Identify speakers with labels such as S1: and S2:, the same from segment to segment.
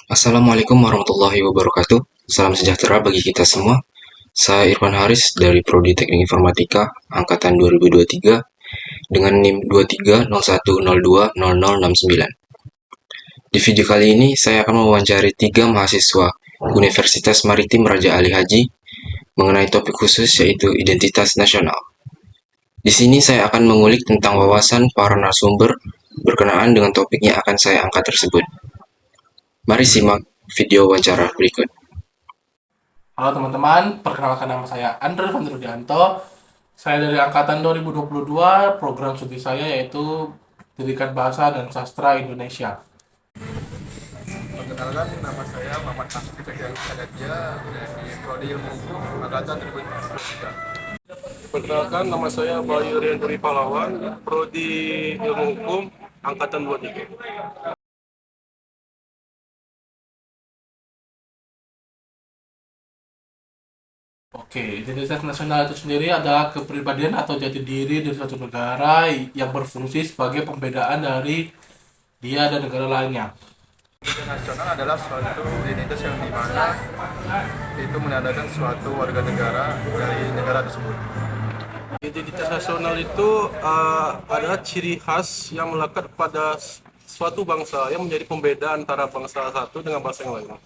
S1: Assalamualaikum warahmatullahi wabarakatuh. Salam sejahtera bagi kita semua. Saya Irfan Haris dari Prodi Teknik Informatika angkatan 2023 dengan NIM 2301020069. Di video kali ini saya akan mewawancari 3 mahasiswa Universitas Maritim Raja Ali Haji mengenai topik khusus yaitu identitas nasional. Di sini saya akan mengulik tentang wawasan para narasumber berkenaan dengan topik yang akan saya angkat tersebut. Mari simak video wawancara berikut.
S2: Halo teman-teman, perkenalkan nama saya Andre Van Rudianto. Saya dari angkatan 2022, program studi saya yaitu Pendidikan Bahasa dan Sastra Indonesia.
S3: Perkenalkan, nama saya Muhammad Nasri Kadadja dari Prodi Ilmu Hukum angkatan 2023.
S4: Perkenalkan, nama saya Bayu Rianturi Pahlawan, Prodi Ilmu Hukum, Angkatan 23.
S2: Oke, identitas nasional itu sendiri adalah kepribadian atau jati diri dari suatu negara yang berfungsi sebagai pembedaan dari dia dan negara lainnya.
S3: Identitas nasional adalah suatu identitas yang dimana itu menandakan suatu warga negara dari negara tersebut.
S4: Identitas nasional itu adalah ciri khas yang melekat pada suatu bangsa yang menjadi pembeda antara bangsa satu dengan bangsa yang lain.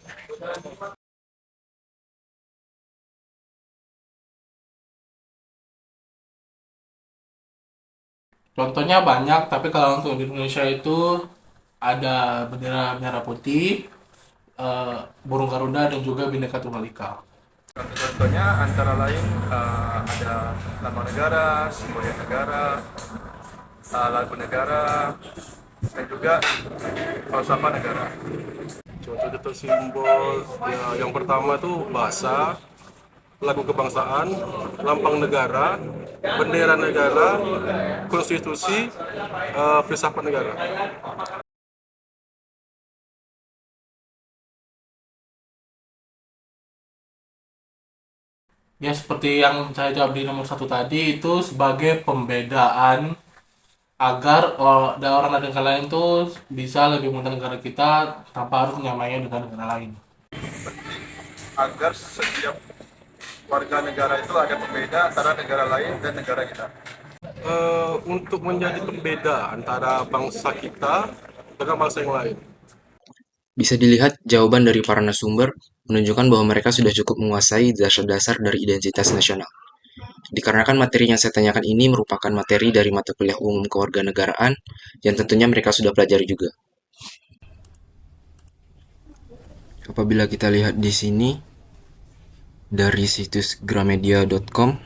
S2: Contohnya banyak, tapi kalau untuk di Indonesia itu ada bendera merah putih, eh, burung garuda dan juga Bhinneka Tunggal Ika.
S3: Contohnya antara lain ada lambang negara, simbol negara, lagu negara, dan juga falsafah negara.
S4: Contoh-contoh simbol yang pertama itu bahasa, lagu kebangsaan, lambang negara, bendera negara, konstitusi, filsafat negara.
S2: Ya seperti yang saya jawab di nomor satu tadi itu sebagai pembedaan agar orang dan negara lain tuh bisa lebih mengenal negara kita tanpa harus menyamainya dengan negara lain.
S3: Agar setiap warga negara itu ada pembeda antara negara lain dan negara kita.
S4: Untuk menjadi pembeda antara bangsa kita dengan bangsa yang lain.
S1: Bisa dilihat jawaban dari para narasumber menunjukkan bahwa mereka sudah cukup menguasai dasar-dasar dari identitas nasional. Dikarenakan materi yang saya tanyakan ini merupakan materi dari mata kuliah umum kewarganegaraan yang tentunya mereka sudah pelajari juga. Apabila kita lihat di sini dari situs gramedia.com,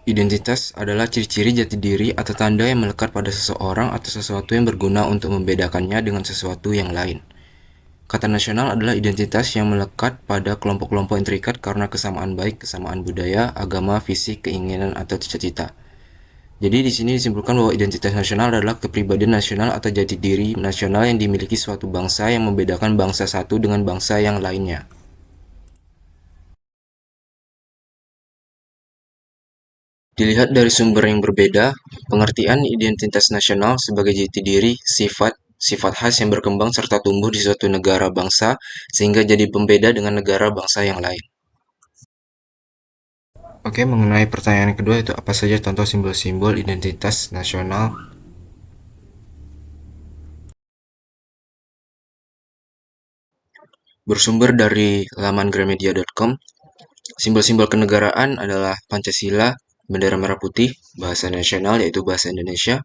S1: identitas adalah ciri-ciri jati diri atau tanda yang melekat pada seseorang atau sesuatu yang berguna untuk membedakannya dengan sesuatu yang lain. Kata nasional adalah identitas yang melekat pada kelompok-kelompok intrikat karena kesamaan baik, kesamaan budaya, agama, fisik, keinginan, atau cita-cita. Jadi di sini disimpulkan bahwa identitas nasional adalah kepribadian nasional atau jati diri nasional yang dimiliki suatu bangsa yang membedakan bangsa satu dengan bangsa yang lainnya. Dilihat dari sumber yang berbeda, pengertian identitas nasional sebagai jati diri, sifat, sifat khas yang berkembang serta tumbuh di suatu negara bangsa sehingga jadi pembeda dengan negara bangsa yang lain. Oke, mengenai pertanyaan kedua itu apa saja contoh simbol-simbol identitas nasional? Bersumber dari laman gramedia.com, simbol-simbol kenegaraan adalah Pancasila, bendera merah putih, bahasa nasional yaitu bahasa Indonesia,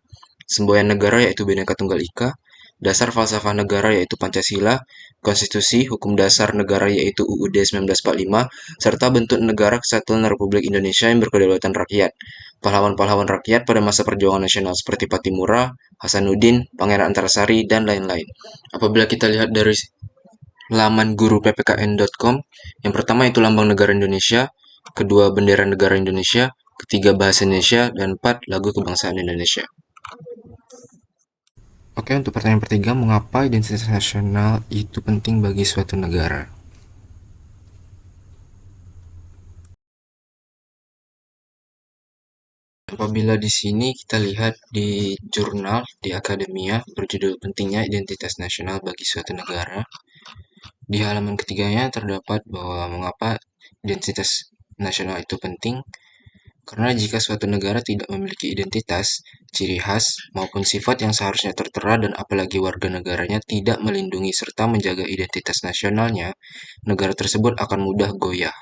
S1: semboyan negara yaitu Bhinneka Tunggal Ika, dasar falsafah negara yaitu Pancasila, konstitusi, hukum dasar negara yaitu UUD 1945, serta bentuk negara kesatuan Republik Indonesia yang berkedaulatan rakyat. Pahlawan-pahlawan rakyat pada masa perjuangan nasional seperti Patimura, Hasanuddin, Pangeran Antarsari, dan lain-lain. Apabila kita lihat dari laman guruppkn.com, yang pertama itu lambang negara Indonesia, kedua bendera negara Indonesia, ketiga bahasa Indonesia, dan empat lagu kebangsaan Indonesia. Oke, untuk pertanyaan ketiga, mengapa identitas nasional itu penting bagi suatu negara? Apabila di sini kita lihat di jurnal di akademia berjudul Pentingnya Identitas Nasional bagi Suatu Negara, di halaman ketiganya terdapat bahwa mengapa identitas nasional itu penting. Karena jika suatu negara tidak memiliki identitas, ciri khas, maupun sifat yang seharusnya tertera dan apalagi warga negaranya tidak melindungi serta menjaga identitas nasionalnya, negara tersebut akan mudah goyah.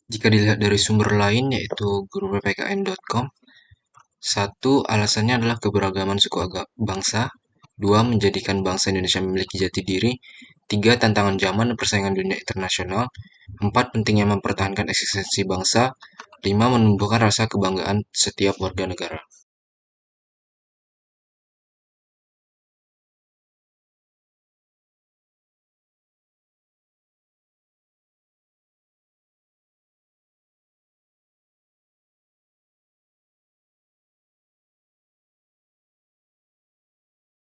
S1: Jika dilihat dari sumber lain yaitu guruppkn.com, satu, alasannya adalah keberagaman suku bangsa. Dua, menjadikan bangsa Indonesia memiliki jati diri. Tiga, tantangan zaman dan persaingan dunia internasional. Empat, pentingnya mempertahankan eksistensi bangsa. Lima, menumbuhkan rasa kebanggaan setiap warga negara.